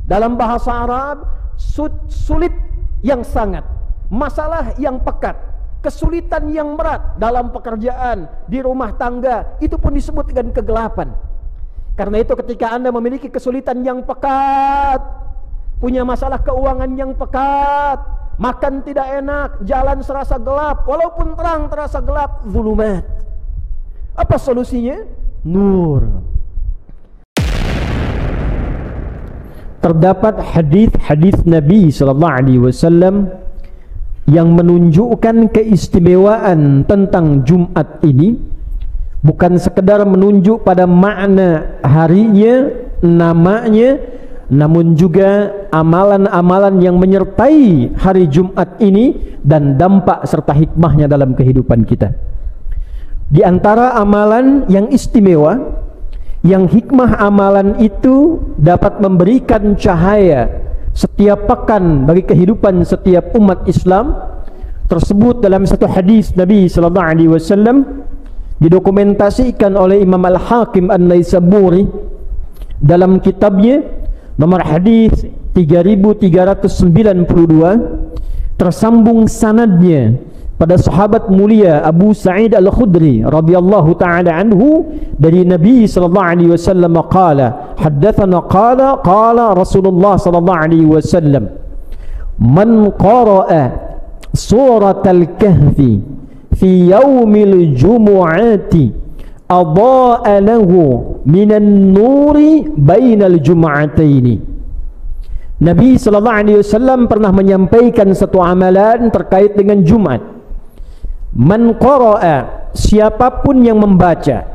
Dalam bahasa Arab, sulit yang sangat, masalah yang pekat, kesulitan yang berat dalam pekerjaan, di rumah tangga, itu pun disebut dengan kegelapan. Karena itu ketika Anda memiliki kesulitan yang pekat, punya masalah keuangan yang pekat, makan tidak enak, jalan serasa gelap, walaupun terang terasa gelap, zulumat. Apa solusinya? Nur. Terdapat hadis Nabi sallallahu alaihi wasallam yang menunjukkan keistimewaan tentang Jumat ini, bukan sekedar menunjuk pada makna harinya, namanya, namun juga amalan-amalan yang menyertai hari Jumat ini dan dampak serta hikmahnya dalam kehidupan kita. Di antara amalan yang istimewa, yang hikmah amalan itu dapat memberikan cahaya setiap pekan bagi kehidupan setiap umat Islam, tersebut dalam satu hadis Nabi sallallahu alaihi wasallam, didokumentasikan oleh Imam Al-Hakim An-Naisaburi dalam kitabnya nomor hadis 3392, tersambung sanadnya pada sahabat mulia Abu Sa'id Al-Khudri radhiyallahu ta'ala anhu dari Nabi sallallahu alaihi wasallam qala haddatsana qala Rasulullah sallallahu alaihi wasallam, man qara'a suratal kahfi fi yaumil jumu'ati adaa'a lahu minan nuri bainal jum'ataini. Nabi sallallahu alaihi wasallam pernah menyampaikan satu amalan terkait dengan Jumat. Man qara'a, siapapun yang membaca.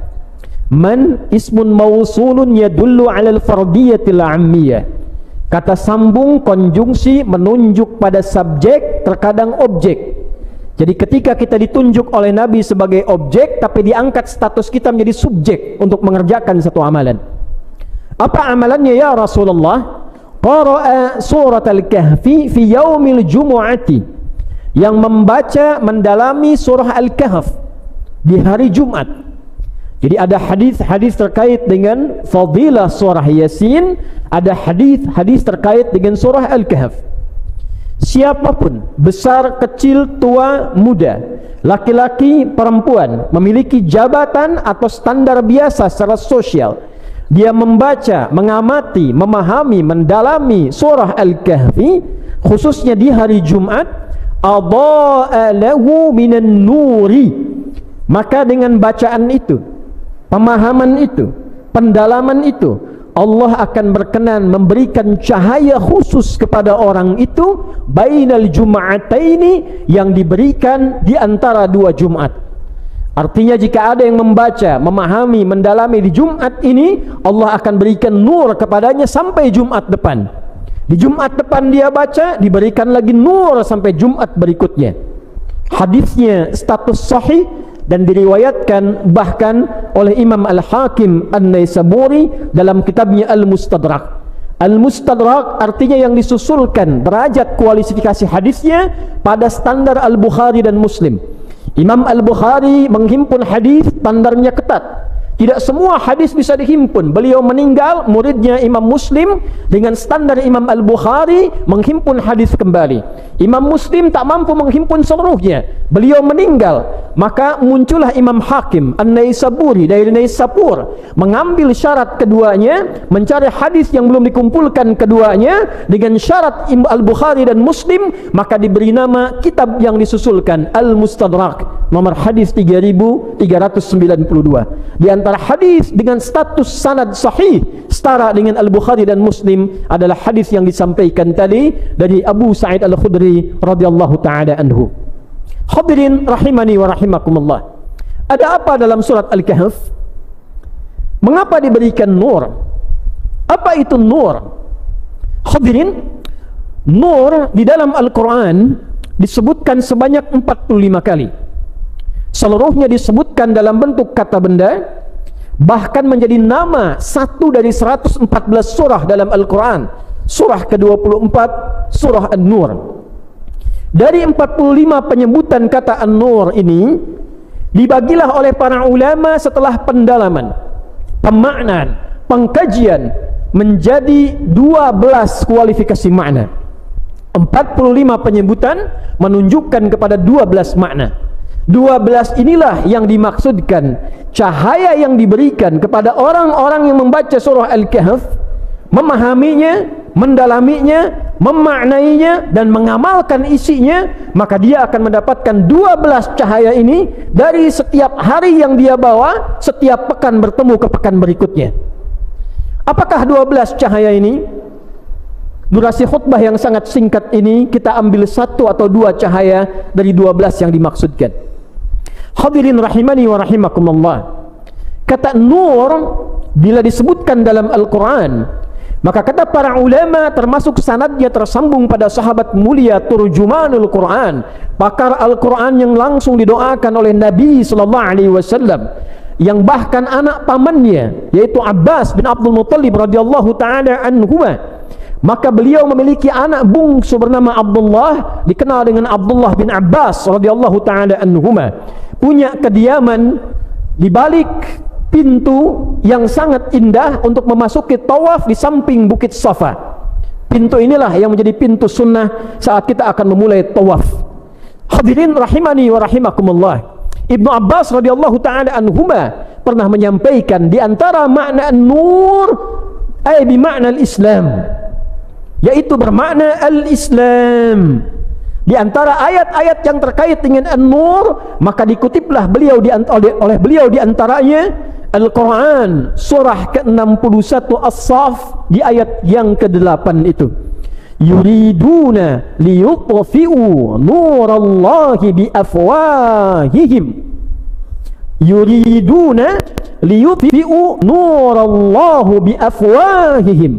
Man ismun mausulun yadullu 'alal fardiyatil 'ammiyah. Kata sambung konjungsi menunjuk pada subjek, terkadang objek. Jadi ketika kita ditunjuk oleh Nabi sebagai objek, tapi diangkat status kita menjadi subjek untuk mengerjakan satu amalan. Apa amalannya ya Rasulullah? Qara'a surat al-kahfi fi yaumil jumu'ati, yang membaca mendalami surah Al-Kahf di hari Jumat. Jadi ada hadis-hadis terkait dengan fadilah surah Yasin, ada hadis-hadis terkait dengan surah Al-Kahf. Siapapun, besar, kecil, tua, muda, laki-laki, perempuan, memiliki jabatan atau standar biasa secara sosial, dia membaca, mengamati, memahami, mendalami surah Al-Kahfi, khususnya di hari Jumat, adaa'a lahu minan nuri, maka dengan bacaan itu, pemahaman itu, pendalaman itu, Allah akan berkenan memberikan cahaya khusus kepada orang itu bainal jum'ataini, yang diberikan di antara dua Jumat. Artinya jika ada yang membaca, memahami, mendalami di Jumat ini, Allah akan berikan nur kepadanya sampai Jumat depan. Di Jumat depan dia baca, diberikan lagi nur sampai Jumat berikutnya. Hadisnya status sahih dan diriwayatkan bahkan oleh Imam Al-Hakim An-Naisaburi dalam kitabnya Al-Mustadrak. Al-Mustadrak artinya yang disusulkan derajat kualifikasi hadisnya pada standar Al-Bukhari dan Muslim. Imam Al-Bukhari menghimpun hadis, standarnya ketat. Tidak semua hadis bisa dihimpun. Beliau meninggal, muridnya Imam Muslim dengan standar Imam Al-Bukhari menghimpun hadis kembali. Imam Muslim tak mampu menghimpun seluruhnya. Beliau meninggal, maka muncullah Imam Hakim An-Naisaburi dari Naisabur, mengambil syarat keduanya, mencari hadis yang belum dikumpulkan keduanya dengan syarat Al-Bukhari dan Muslim, maka diberi nama kitab yang disusulkan Al-Mustadrak, nomor hadis 3392. Di antara hadis dengan status sanad sahih setara dengan Al-Bukhari dan Muslim adalah hadis yang disampaikan tadi dari Abu Sa'id Al-Khudri radhiyallahu taala anhu. Hadirin rahimani wa rahimakumullah. Ada apa dalam surat Al-Kahf? Mengapa diberikan nur? Apa itu nur? Hadirin, nur di dalam Al-Quran disebutkan sebanyak 45 kali. Seluruhnya disebutkan dalam bentuk kata benda, bahkan menjadi nama satu dari 114 surah dalam Al-Quran. Surah ke-24, surah An-Nur. Dari 45 penyebutan kata An-Nur ini, dibagilah oleh para ulama setelah pendalaman, pemaknaan, pengkajian, menjadi 12 kualifikasi makna. 45 penyebutan menunjukkan kepada 12 makna. 12 inilah yang dimaksudkan cahaya yang diberikan kepada orang-orang yang membaca surah Al-Kahf, memahaminya, mendalaminya, memaknainya dan mengamalkan isinya, maka dia akan mendapatkan 12 cahaya ini dari setiap hari yang dia bawa, setiap pekan bertemu ke pekan berikutnya. Apakah 12 cahaya ini? Durasi khutbah yang sangat singkat ini kita ambil 1 atau 2 cahaya dari 12 yang dimaksudkan. Hadirin rahimani wa rahimakumullah. Kata nur bila disebutkan dalam Al-Quran, maka kata para ulama termasuk sanadnya tersambung pada sahabat mulia turjumanul Quran, pakar Al-Quran yang langsung didoakan oleh Nabi SAW, yang bahkan anak pamannya yaitu Abbas bin Abdul Muttalib radhiyallahu taala anhuma, maka beliau memiliki anak bungsu bernama Abdullah, dikenal dengan Abdullah bin Abbas radhiyallahu taala anhuma, punya kediaman di balik pintu yang sangat indah untuk memasuki tawaf di samping Bukit Safa. Pintu inilah yang menjadi pintu sunnah saat kita akan memulai tawaf. Hadirin rahimani wa rahimakumullah. Ibnu Abbas radhiyallahu taala anhuma pernah menyampaikan di antara makna nur ay bi makna al-Islam, yaitu bermakna al-Islam. Di antara ayat-ayat yang terkait dengan an-nur, maka dikutiplah beliau oleh beliau di antaranya Al-Quran surah ke-61 As-Saff di ayat yang ke-8 itu. Yuriduna liyutfi'u nurallahi biafwahihim. Yuriduna liyutfi'u nurallahi biafwahihim.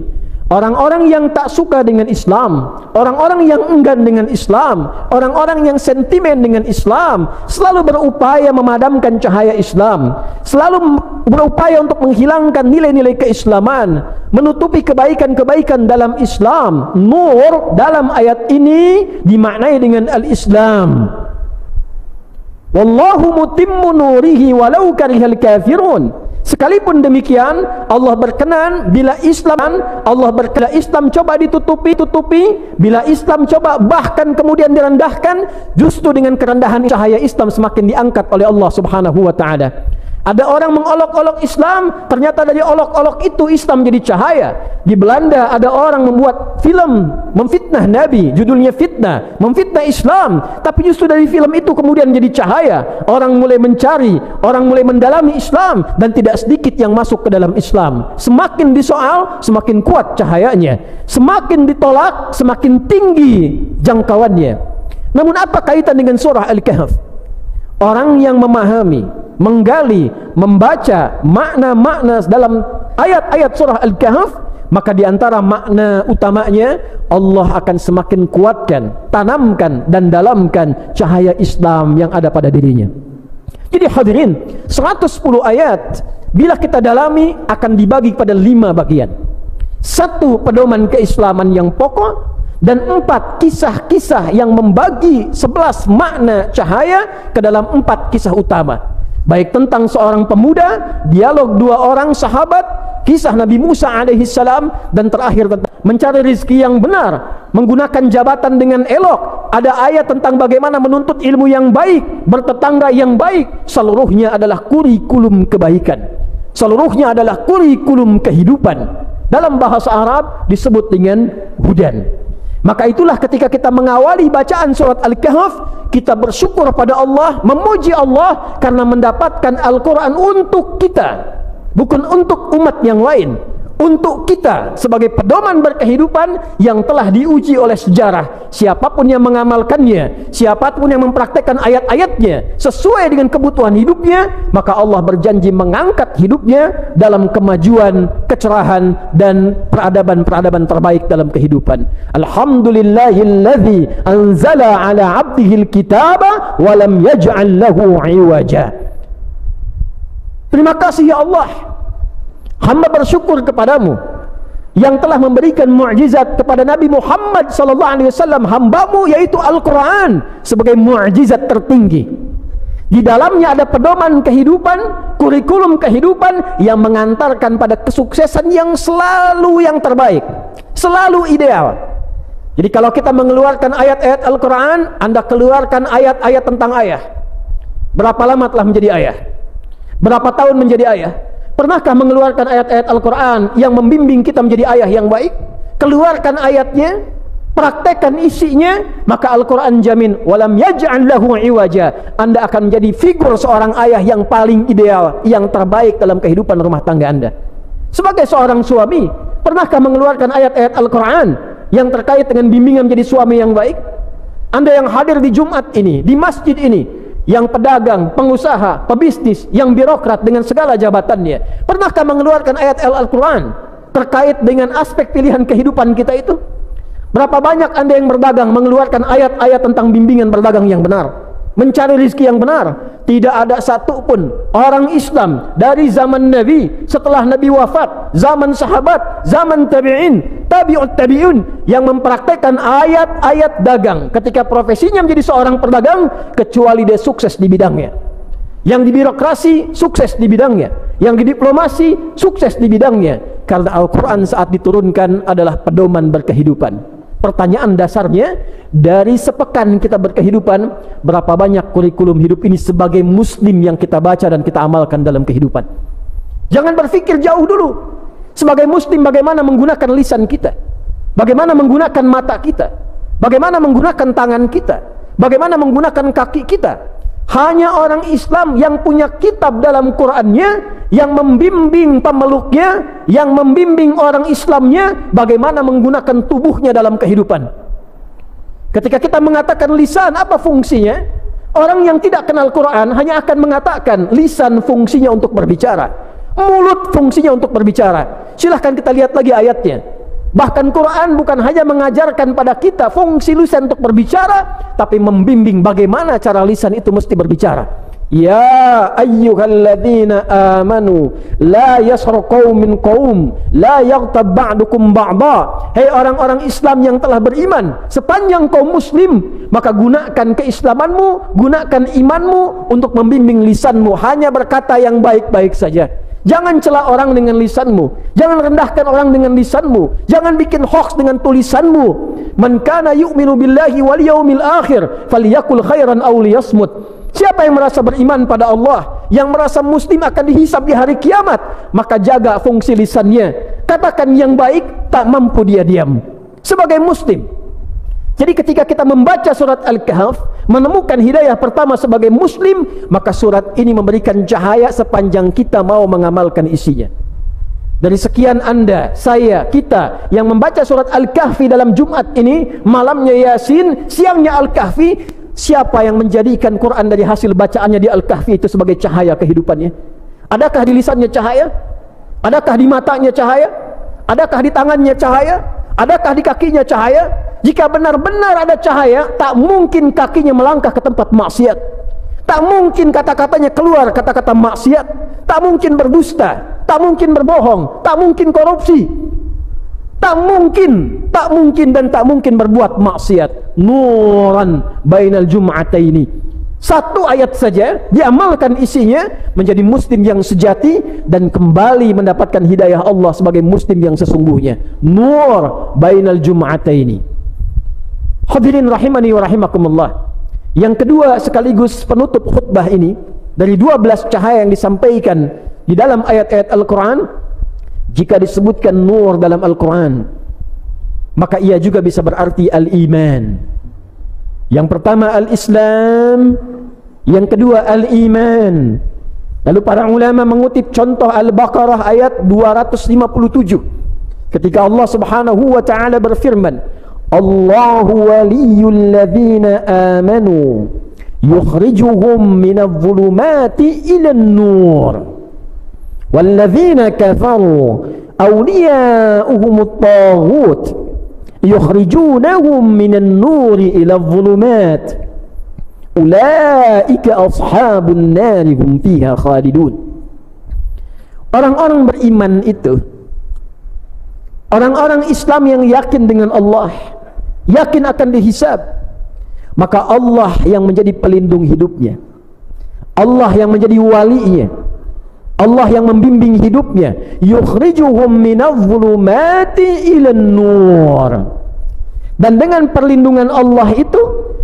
Orang-orang yang tak suka dengan Islam, orang-orang yang enggan dengan Islam, orang-orang yang sentimen dengan Islam, selalu berupaya memadamkan cahaya Islam, selalu berupaya untuk menghilangkan nilai-nilai keislaman, menutupi kebaikan-kebaikan dalam Islam. Nur dalam ayat ini dimaknai dengan al-Islam. Wallahu mutimmu nurihi walau karihal kafirun. Sekalipun demikian, Allah berkenan bila Islam coba ditutupi, bila Islam coba bahkan kemudian direndahkan, justru dengan kerendahan cahaya Islam semakin diangkat oleh Allah Subhanahu wa taala. Ada orang mengolok-olok Islam, ternyata dari olok-olok itu Islam jadi cahaya. Di Belanda ada orang membuat film memfitnah Nabi, judulnya Fitnah, memfitnah Islam, tapi justru dari film itu kemudian jadi cahaya. Orang mulai mencari, orang mulai mendalami Islam, dan tidak sedikit yang masuk ke dalam Islam. Semakin disoal, semakin kuat cahayanya. Semakin ditolak, semakin tinggi jangkauannya. Namun apa kaitan dengan surah Al-Kahf? Orang yang memahami, menggali, membaca makna-makna dalam ayat-ayat surah Al-Kahf, maka diantara makna utamanya Allah akan semakin kuatkan, tanamkan dan dalamkan cahaya Islam yang ada pada dirinya. Jadi hadirin, 110 ayat bila kita dalami akan dibagi pada 5 bagian. 1 pedoman keislaman yang pokok, dan 4 kisah-kisah yang membagi 11 makna cahaya ke dalam 4 kisah utama. Baik tentang seorang pemuda, dialog 2 orang sahabat, kisah Nabi Musa alaihissalam, dan terakhir tentang mencari rezeki yang benar, menggunakan jabatan dengan elok. Ada ayat tentang bagaimana menuntut ilmu yang baik, bertetangga yang baik. Seluruhnya adalah kurikulum kebaikan, seluruhnya adalah kurikulum kehidupan. Dalam bahasa Arab disebut dengan hudan. Maka itulah ketika kita mengawali bacaan surat Al-Kahf, kita bersyukur pada Allah, memuji Allah karena mendapatkan Al-Quran untuk kita, bukan untuk umat yang lain, untuk kita sebagai pedoman berkehidupan yang telah diuji oleh sejarah. Siapapun yang mengamalkannya, siapapun yang mempraktekkan ayat-ayatnya sesuai dengan kebutuhan hidupnya, maka Allah berjanji mengangkat hidupnya dalam kemajuan, kecerahan dan peradaban-peradaban terbaik dalam kehidupan. Alhamdulillahilladzi anzala ala 'abdihil kitaba wa lam yaj'al lahu 'iwaja. Terima kasih ya Allah, hamba bersyukur kepadamu yang telah memberikan mukjizat kepada Nabi Muhammad sallallahu alaihi wasallam, hambamu, yaitu Al-Quran sebagai mukjizat tertinggi. Di dalamnya ada pedoman kehidupan, kurikulum kehidupan yang mengantarkan pada kesuksesan yang selalu yang terbaik, selalu ideal. Jadi kalau kita mengeluarkan ayat-ayat Al-Quran, Anda keluarkan ayat-ayat tentang ayah. Berapa lama telah menjadi ayah? Berapa tahun menjadi ayah? Pernahkah mengeluarkan ayat-ayat Al-Quran yang membimbing kita menjadi ayah yang baik? Keluarkan ayatnya, praktekkan isinya, maka Al-Quran jamin walam yaj'al lahu iwaja. Anda akan menjadi figur seorang ayah yang paling ideal, yang terbaik dalam kehidupan rumah tangga Anda. Sebagai seorang suami, pernahkah mengeluarkan ayat-ayat Al-Quran yang terkait dengan bimbingan menjadi suami yang baik? Anda yang hadir di Jumat ini, di masjid ini, yang pedagang, pengusaha, pebisnis, yang birokrat dengan segala jabatannya, pernahkah mengeluarkan ayat Al-Quran terkait dengan aspek pilihan kehidupan kita itu? Berapa banyak Anda yang berdagang mengeluarkan ayat-ayat tentang bimbingan berdagang yang benar, mencari rezeki yang benar? Tidak ada satu pun orang Islam dari zaman Nabi, setelah Nabi wafat, zaman sahabat, zaman tabi'in, tabi'ut tabi'un, yang mempraktekkan ayat-ayat dagang ketika profesinya menjadi seorang pedagang, kecuali dia sukses di bidangnya. Yang di birokrasi sukses di bidangnya, yang di diplomasi sukses di bidangnya, karena Al-Quran saat diturunkan adalah pedoman berkehidupan. Pertanyaan dasarnya, dari sepekan kita berkehidupan, berapa banyak kurikulum hidup ini sebagai muslim yang kita baca dan kita amalkan dalam kehidupan? Jangan berpikir jauh dulu. Sebagai muslim, bagaimana menggunakan lisan kita, bagaimana menggunakan mata kita, bagaimana menggunakan tangan kita, bagaimana menggunakan kaki kita. Hanya orang Islam yang punya kitab dalam Qur'annya, yang membimbing pemeluknya, yang membimbing orang Islamnya bagaimana menggunakan tubuhnya dalam kehidupan. Ketika kita mengatakan lisan, apa fungsinya? Orang yang tidak kenal Quran hanya akan mengatakan lisan fungsinya untuk berbicara, mulut fungsinya untuk berbicara. Silahkan kita lihat lagi ayatnya. Bahkan Quran bukan hanya mengajarkan pada kita fungsi lisan untuk berbicara, tapi membimbing bagaimana cara lisan itu mesti berbicara. Ya ayyuhalladzina amanu la yaskhar qaumin qaum la yaghtab ba'dukum ba'dha. Hei orang-orang Islam yang telah beriman, sepanjang kaum muslim, maka gunakan keislamanmu, gunakan imanmu untuk membimbing lisanmu, hanya berkata yang baik-baik saja. Jangan cela orang dengan lisanmu, jangan rendahkan orang dengan lisanmu, jangan bikin hoax dengan tulisanmu. Man kana yu'minu billahi wal yaumil akhir falyakul khairan aw liyasmut. Siapa yang merasa beriman pada Allah, yang merasa muslim akan dihisab di hari kiamat, maka jaga fungsi lisannya, katakan yang baik, tak mampu dia diam. Sebagai muslim, jadi ketika kita membaca surat Al-Kahf, menemukan hidayah pertama sebagai muslim, maka surat ini memberikan cahaya sepanjang kita mau mengamalkan isinya. Dari sekian Anda, saya, kita yang membaca surat Al-Kahfi dalam Jumat ini, malamnya Yasin, siangnya Al-Kahfi, siapa yang menjadikan Quran dari hasil bacaannya di Al-Kahfi itu sebagai cahaya kehidupannya? Adakah di lisannya cahaya? Adakah di matanya cahaya? Adakah di tangannya cahaya? Adakah di kakinya cahaya? Jika benar-benar ada cahaya, tak mungkin kakinya melangkah ke tempat maksiat, tak mungkin kata-katanya keluar kata-kata maksiat, tak mungkin berdusta, tak mungkin berbohong, tak mungkin korupsi, tak mungkin dan tak mungkin berbuat maksiat. Nuran bainal jum'ataini. Satu ayat saja diamalkan isinya, menjadi muslim yang sejati dan kembali mendapatkan hidayah Allah sebagai muslim yang sesungguhnya. Nur bainal jum'ataini. Hadirin rahimani wa rahimakumullah. Yang kedua sekaligus penutup khutbah ini, dari 12 cahaya yang disampaikan di dalam ayat-ayat Al-Quran, jika disebutkan nur dalam Al-Quran, maka ia juga bisa berarti al-iman. Yang pertama al-Islam, yang kedua al-iman. Lalu para ulama mengutip contoh Al-Baqarah ayat 257, ketika Allah subhanahu wa ta'ala berfirman, Allahu waliyul ladzina amanu yukhrijuhum minadh-dhulumati ilan nur walladzina kafaru awliya'uhumut taghut yukhrijunahum minan nuri iladh-dhulumat ulaika ashabun nari hum fiha khalidun. Orang-orang beriman itu, orang-orang Islam yang yakin dengan Allah, yakin akan dihisab, maka Allah yang menjadi pelindung hidupnya, Allah yang menjadi walinya, Allah yang membimbing hidupnya. Yukhrijuhum minadh-dhulumati ilan nur. Dan dengan perlindungan Allah itu,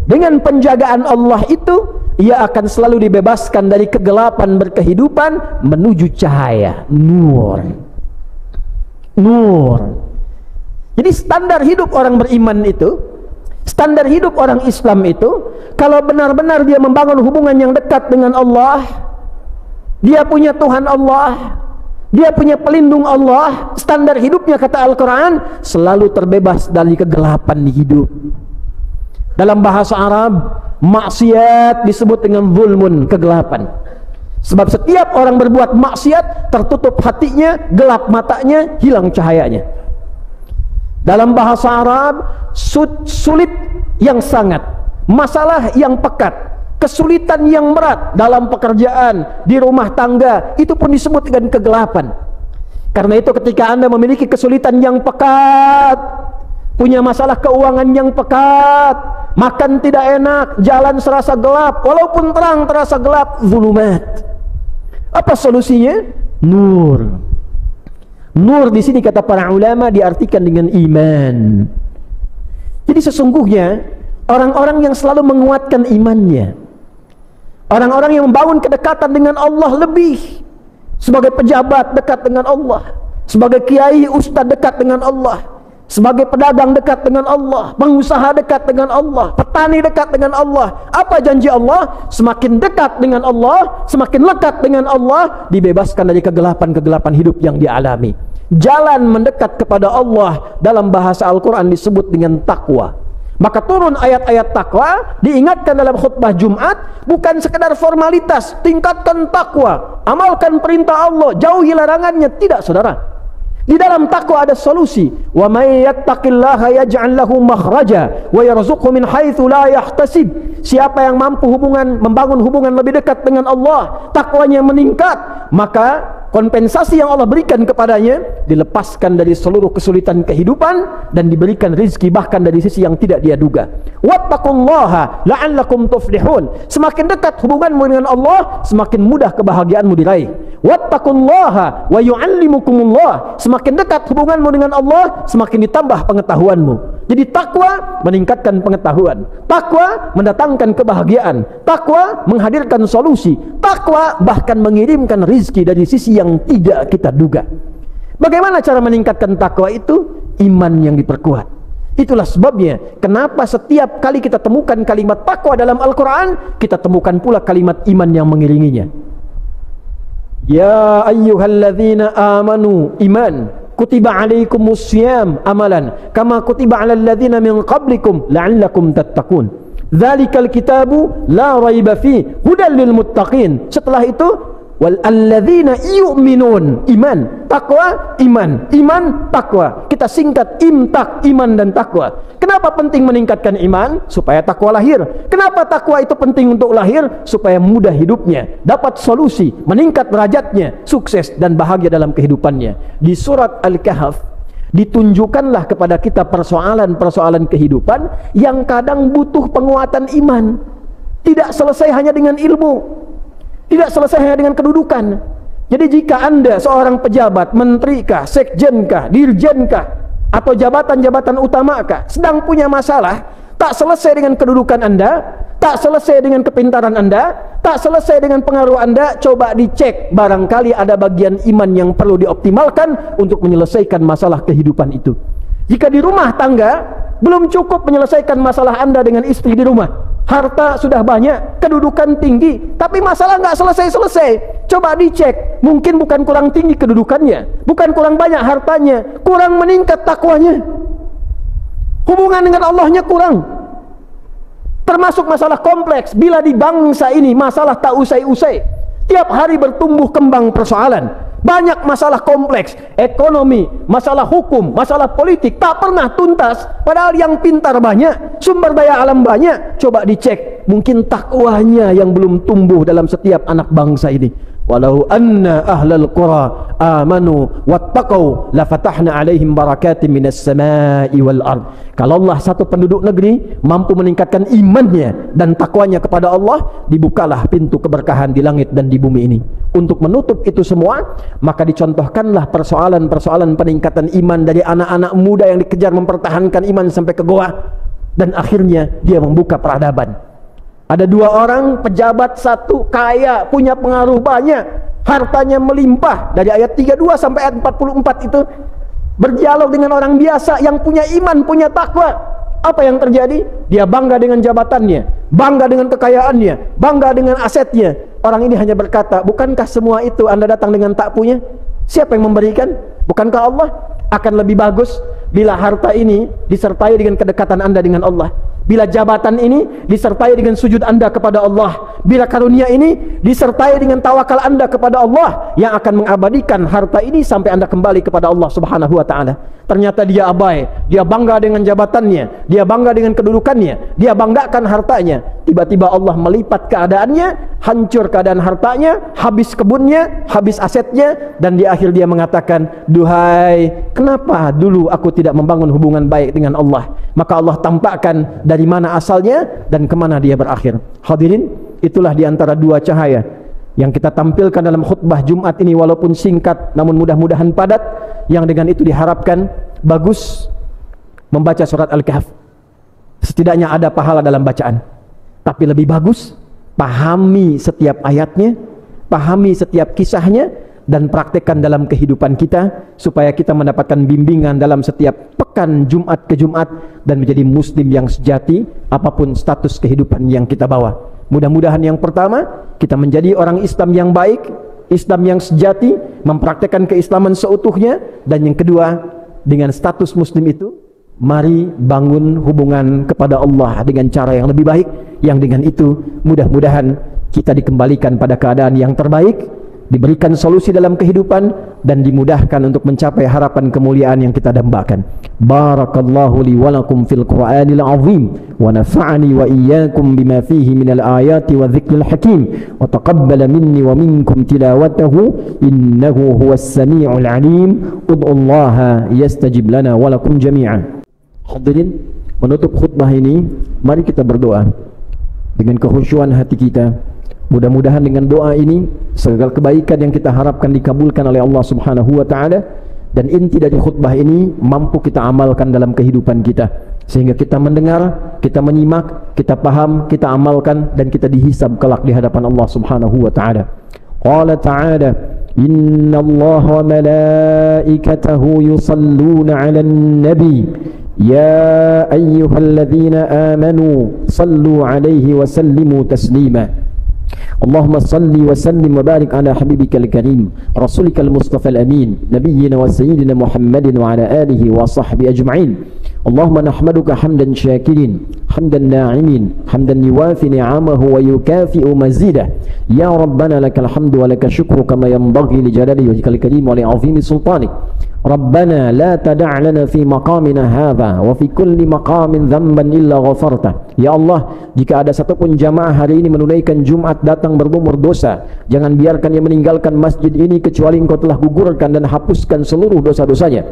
dengan penjagaan Allah itu, ia akan selalu dibebaskan dari kegelapan berkehidupan menuju cahaya, nur. Nur. Jadi standar hidup orang beriman itu, standar hidup orang Islam itu, kalau benar-benar dia membangun hubungan yang dekat dengan Allah, dia punya Tuhan Allah, dia punya pelindung Allah, standar hidupnya kata Al-Quran selalu terbebas dari kegelapan di hidup. Dalam bahasa Arab, maksiat disebut dengan zulmun, kegelapan. Sebab setiap orang berbuat maksiat, tertutup hatinya, gelap matanya, hilang cahayanya. Dalam bahasa Arab, sulit yang sangat, masalah yang pekat, kesulitan yang berat dalam pekerjaan, di rumah tangga, itu pun disebut dengan kegelapan. Karena itu ketika Anda memiliki kesulitan yang pekat, punya masalah keuangan yang pekat, makan tidak enak, jalan serasa gelap, walaupun terang terasa gelap, zulumat. Apa solusinya? Nur. Nur di sini kata para ulama diartikan dengan iman. Jadi sesungguhnya orang-orang yang selalu menguatkan imannya, orang-orang yang membangun kedekatan dengan Allah lebih, sebagai pejabat dekat dengan Allah, sebagai kiai ustaz dekat dengan Allah, sebagai pedagang dekat dengan Allah, pengusaha dekat dengan Allah, petani dekat dengan Allah. Apa janji Allah? Semakin dekat dengan Allah, semakin lekat dengan Allah, dibebaskan dari kegelapan-kegelapan hidup yang dialami. Jalan mendekat kepada Allah dalam bahasa Al-Quran disebut dengan takwa. Maka turun ayat-ayat takwa, diingatkan dalam khutbah Jumat, bukan sekedar formalitas, tingkatkan takwa, amalkan perintah Allah, jauhi larangannya. Tidak, saudara. Di dalam takwa ada solusi. Wa may yattaqillaha yaj'al lahu makhraja wa yarzuqhu min haitsu la yahtasib. Siapa yang mampu membangun hubungan lebih dekat dengan Allah, takwanya meningkat, maka kompensasi yang Allah berikan kepadanya dilepaskan dari seluruh kesulitan kehidupan dan diberikan rezeki bahkan dari sisi yang tidak dia duga. Wattaqullaha la'allakum tuflihun. Semakin dekat hubunganmu dengan Allah, semakin mudah kebahagiaanmu diraih. Wattaqullaha wa yu'allimukumullah. Semakin dekat hubunganmu dengan Allah, semakin ditambah pengetahuanmu. Jadi takwa meningkatkan pengetahuan, takwa mendatangkan kebahagiaan, takwa menghadirkan solusi, takwa bahkan mengirimkan rizki dari sisi yang tidak kita duga. Bagaimana cara meningkatkan takwa itu? Iman yang diperkuat. Itulah sebabnya kenapa setiap kali kita temukan kalimat takwa dalam Al-Quran, kita temukan pula kalimat iman yang mengiringinya. Ya ayyuhalladzina amanu, iman, kutiba alaikumus syiyam, amalan kama kutiba alal ladzina min qablikum la'allakum tattaqun. Dzalikal kitabu la raiba fi hudal lil muttaqin. Setelah itu wal alladzina yu'minun, iman, takwa, iman, iman, takwa. Kita singkat imtak, iman dan takwa. Kenapa penting meningkatkan iman? Supaya takwa lahir. Kenapa takwa itu penting untuk lahir? Supaya mudah hidupnya, dapat solusi, meningkat derajatnya, sukses dan bahagia dalam kehidupannya. Di surat Al-Kahf ditunjukkanlah kepada kita persoalan-persoalan kehidupan yang kadang butuh penguatan iman. Tidak selesai hanya dengan ilmu, tidak selesai hanya dengan kedudukan. Jadi jika Anda seorang pejabat, menterikah, sekjenkah, dirjenkah, atau jabatan-jabatan utamakah, sedang punya masalah, tak selesai dengan kedudukan Anda, tak selesai dengan kepintaran Anda, tak selesai dengan pengaruh Anda, coba dicek, barangkali ada bagian iman yang perlu dioptimalkan untuk menyelesaikan masalah kehidupan itu. Jika di rumah tangga belum cukup menyelesaikan masalah Anda dengan istri di rumah, harta sudah banyak, kedudukan tinggi, tapi masalah nggak selesai-selesai, coba dicek, mungkin bukan kurang tinggi kedudukannya, bukan kurang banyak hartanya, kurang meningkat takwanya, hubungan dengan Allahnya kurang. Termasuk masalah kompleks, bila di bangsa ini masalah tak usai-usai, tiap hari bertumbuh kembang persoalan, banyak masalah kompleks, ekonomi, masalah hukum, masalah politik, tak pernah tuntas. Padahal yang pintar banyak, sumber daya alam banyak. Coba dicek, mungkin takwanya yang belum tumbuh dalam setiap anak bangsa ini. walau anna ahlal qura amanu wattaqau lafatahna alaihim barakatim minas samai wal ard. Kalau Allah satu penduduk negeri mampu meningkatkan imannya dan takwanya kepada Allah, dibukalah pintu keberkahan di langit dan di bumi ini. Untuk menutup itu semua, maka dicontohkanlah persoalan-persoalan peningkatan iman dari anak-anak muda yang dikejar mempertahankan iman sampai ke goa, dan akhirnya dia membuka peradaban. Ada dua orang pejabat, satu kaya, punya pengaruh banyak, hartanya melimpah. Dari ayat 32 sampai ayat 44 itu berdialog dengan orang biasa yang punya iman, punya takwa. Apa yang terjadi? Dia bangga dengan jabatannya, bangga dengan kekayaannya, bangga dengan asetnya. Orang ini hanya berkata, bukankah semua itu Anda datang dengan tak punya? Siapa yang memberikan? Bukankah Allah? Akan lebih bagus bila harta ini disertai dengan kedekatan Anda dengan Allah, bila jabatan ini disertai dengan sujud Anda kepada Allah, bila karunia ini disertai dengan tawakal Anda kepada Allah yang akan mengabadikan harta ini sampai Anda kembali kepada Allah Subhanahu wa ta'ala. Ternyata dia abai, dia bangga dengan jabatannya, dia bangga dengan kedudukannya, dia banggakan hartanya. Tiba-tiba Allah melipat keadaannya, hancur keadaan hartanya, habis kebunnya, habis asetnya, dan di akhir dia mengatakan, duhai, kenapa dulu aku tidak membangun hubungan baik dengan Allah? Maka Allah tampakkan dari mana asalnya dan kemana dia berakhir. Hadirin, itulah di antara dua cahaya yang kita tampilkan dalam khutbah Jumat ini, walaupun singkat namun mudah-mudahan padat, yang dengan itu diharapkan bagus membaca surat Al-Kahf. Setidaknya ada pahala dalam bacaan. Tapi lebih bagus pahami setiap ayatnya, pahami setiap kisahnya, dan praktekkan dalam kehidupan kita supaya kita mendapatkan bimbingan dalam setiap pekan Jumat ke Jumat dan menjadi muslim yang sejati apapun status kehidupan yang kita bawa. Mudah-mudahan yang pertama, kita menjadi orang Islam yang baik, Islam yang sejati, mempraktekkan keislaman seutuhnya. Dan yang kedua, dengan status muslim itu, mari bangun hubungan kepada Allah dengan cara yang lebih baik, yang dengan itu mudah-mudahan kita dikembalikan pada keadaan yang terbaik, diberikan solusi dalam kehidupan, dan dimudahkan untuk mencapai harapan kemuliaan yang kita dambakan. Barakallahu li wa lakum fil Qur'anil azim wa nafa'ani wa iyyakum bima fihi minal ayati wa dzikril hakim wa taqabbala minni wa minkum tilawatahu innahu huwas samiul alim. Ud'ullaha yastajib lana wa lakum jami'an. Hadirin, menutup khutbah ini mari kita berdoa dengan kekhusyuan hati kita. Mudah-mudahan dengan doa ini segala kebaikan yang kita harapkan dikabulkan oleh Allah Subhanahu wa ta'ala, dan inti dari khutbah ini mampu kita amalkan dalam kehidupan kita, sehingga kita mendengar, kita menyimak, kita paham, kita amalkan, dan kita dihisab kelak di hadapan Allah Subhanahu wa ta'ala. Qala ta'ala, inna Allah wa malaikatahu yusalluna 'alan nabi ya ayyuhalladzina amanu sallu 'alaihi wa sallimu taslima. Allahumma salli wa sallim wa barik ala habibikal karim rasulika al-mustafa al-amin nabiyyina wa sayyidina Muhammadin wa ala alihi wa sahbihi ajma'in. Allahumma nahmaduka hamdan syakirin hamdan na'imin hamdan yuwafi ni'amahu wa yukafi'u mazidah. Ya Rabbana lakal hamdu wa lakal syukru kama yanbaghi li jalali wajhikal karim wa li 'azimi sultanik. Rabbana la tada' lana fi maqamina hadha wa fi kulli maqamin dhanban illa ghafarta. Ya Allah, jika ada satupun jamaah hari ini menunaikan Jumat datang bergumur dosa, jangan biarkan dia meninggalkan masjid ini kecuali Engkau telah gugurkan dan hapuskan seluruh dosa-dosanya.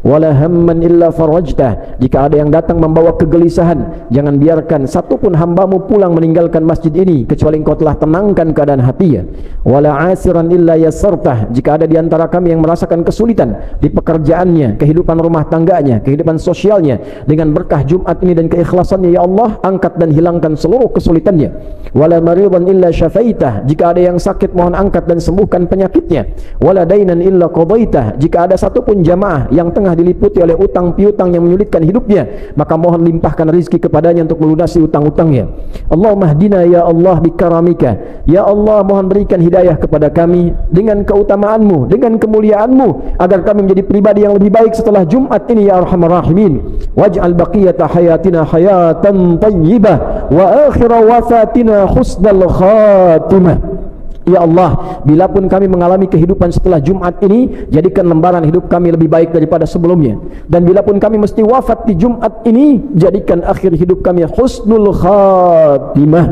Wala hamman illa farajtah, jika ada yang datang membawa kegelisahan, jangan biarkan satupun hambamu pulang meninggalkan masjid ini kecuali Engkau telah tenangkan keadaan hatinya. Wala asiran illa yassartah, jika ada di antara kami yang merasakan kesulitan di pekerjaannya, kehidupan rumah tangganya, kehidupan sosialnya, dengan berkah Jumat ini dan keikhlasannya, ya Allah, angkat dan hilangkan seluruh kesulitannya. Wala maridan illa syafaitah, jika ada yang sakit mohon angkat dan sembuhkan penyakitnya. Wala dainan illa qadaitah, jika ada satupun jamaah yang tengah diliputi oleh utang piutang yang menyulitkan hidupnya, maka mohon limpahkan rizki kepadanya untuk melunasi utang-utangnya. Allahumma hdina ya Allah bikaramika, ya Allah, mohon berikan hidayah kepada kami dengan keutamaanmu, dengan kemuliaanmu, agar kami menjadi pribadi yang lebih baik setelah Jumat ini, ya arhamar rahimin. Waj'al baqiyata hayatina hayatan tayyibah wa akhira wafatina husnal khatimah. Ya Allah, bila pun kami mengalami kehidupan setelah Jumat ini, jadikan lembaran hidup kami lebih baik daripada sebelumnya. Dan bila pun kami mesti wafat di Jumat ini, jadikan akhir hidup kami husnul khatimah.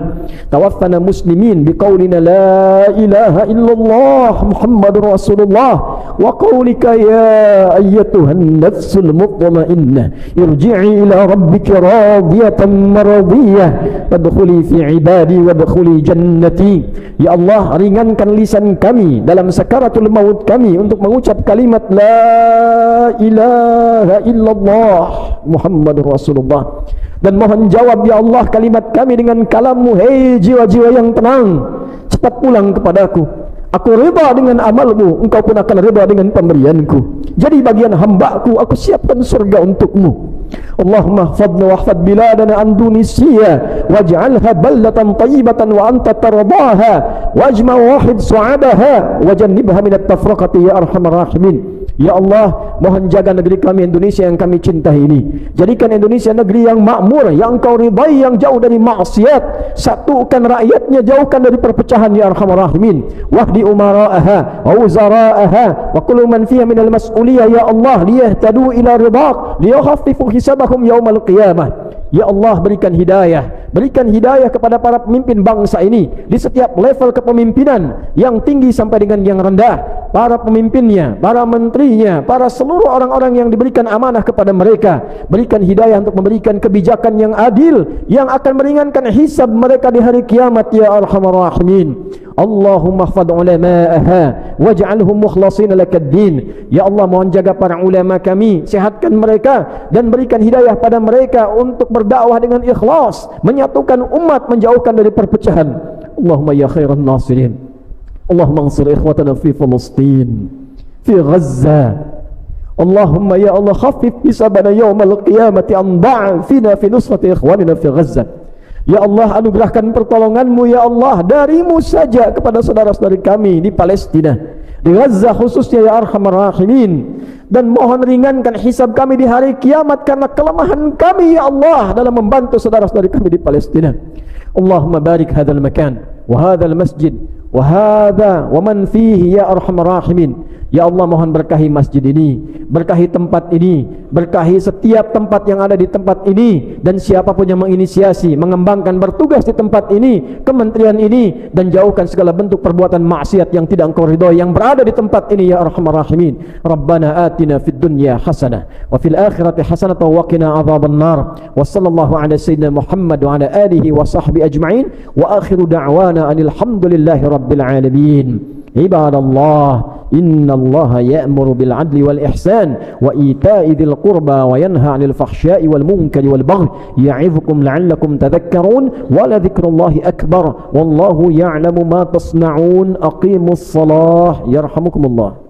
Tawaffana muslimin biqaulina la ilaha illallah Muhammadur Rasulullah wa qaulika ya ayyatuhan nafsul mutmainnah irji'i ila rabbika radiyatan maradiyah fadkhuli fi ibadi wadkhuli jannati. Ya Allah, ringankan lisan kami dalam sakaratul maut kami untuk mengucap kalimat la ilaha illallah Muhammadur Rasulullah, dan mohon jawab ya Allah kalimat kami dengan kalammu. Hei jiwa-jiwa yang tenang, cepat pulang kepadaku. Aku rida dengan amalmu, engkau pun akan rida dengan pemberianku. Jadi bagian hambaku, aku siapkan surga untukmu. Allahumma hfadna wahfad biladana an Tunisia waj'alha baldatan tayyibatan wa anta tardaha wajma wahid su'adaha wajannibha minat tafraqati ya arhamar rahimin. Ya Allah, mohon jaga negeri kami Indonesia yang kami cintai ini. Jadikan Indonesia negeri yang makmur, yang engkau ridai, yang jauh dari maksiat. Satukan rakyatnya, jauhkan dari perpecahan ya arhamar rahimin. Wahdi umara'aha wa wuzara'aha wa kullu man fiha minal mas'uliyah ya Allah liyahtadu ila ridaq liyakhaffifu hisabahum yaumal qiyamah. Ya Allah, berikan hidayah kepada para pemimpin bangsa ini di setiap level kepemimpinan, yang tinggi sampai dengan yang rendah, para pemimpinnya, para menterinya, para seluruh orang-orang yang diberikan amanah kepada mereka. Berikan hidayah untuk memberikan kebijakan yang adil, yang akan meringankan hisab mereka di hari kiamat ya arhamar rahimin. Allahumma hfadh ulama'aha waj'alhum mukhlasin lakad-din. Ya Allah, mohon jaga para ulama kami, sehatkan mereka dan berikan hidayah pada mereka untuk berdakwah dengan ikhlas, menyatukan umat, menjauhkan dari perpecahan. Allahumma ya khairan nasirin, Allahumma ansur ikhwatana fi Palestin, fi Gaza. Allahumma ya Allah khaffif hisabana yawmal qiyamati an da'fina fi nusrati ikhwanina fi Gaza. Ya Allah, anugerahkan pertolonganmu ya Allah darimu saja kepada saudara-saudari kami di Palestina, di Gaza khususnya ya arhamar rahimin. Dan mohon ringankan hisab kami di hari kiamat karena kelemahan kami ya Allah dalam membantu saudara-saudari kami di Palestina. Allahumma barik hadzal makan wa hadzal masjid wa hadza wa man fihi ya arhamar rahimin. Ya Allah, mohon berkahi masjid ini, berkahi tempat ini, berkahi setiap tempat yang ada di tempat ini, dan siapapun yang menginisiasi, mengembangkan, bertugas di tempat ini, kementerian ini, dan jauhkan segala bentuk perbuatan maksiat yang tidak engkau ridhoi yang berada di tempat ini ya arhamar rahimin. Rabbana atina fid dunya hasanah wa fil akhirati hasanah wa qina adzabannar. Wa sallallahu ala sayyidina Muhammad wa ala alihi wa sahbihi ajma'in wa akhiru da'wana anil hamdulillahi rabbil alamin. Ibadallah, inna Allah ya'muru bil adli wal ihsan wa ita'i dzil qurba wa yanha 'anil fahsya'i wal munkari wal baghi ya'idzukum la'allakum tadhakkarun wa la dzikrullahi akbar wallahu ya'lamu ma tasna'un. Aqimus shalah yarhamukumullah.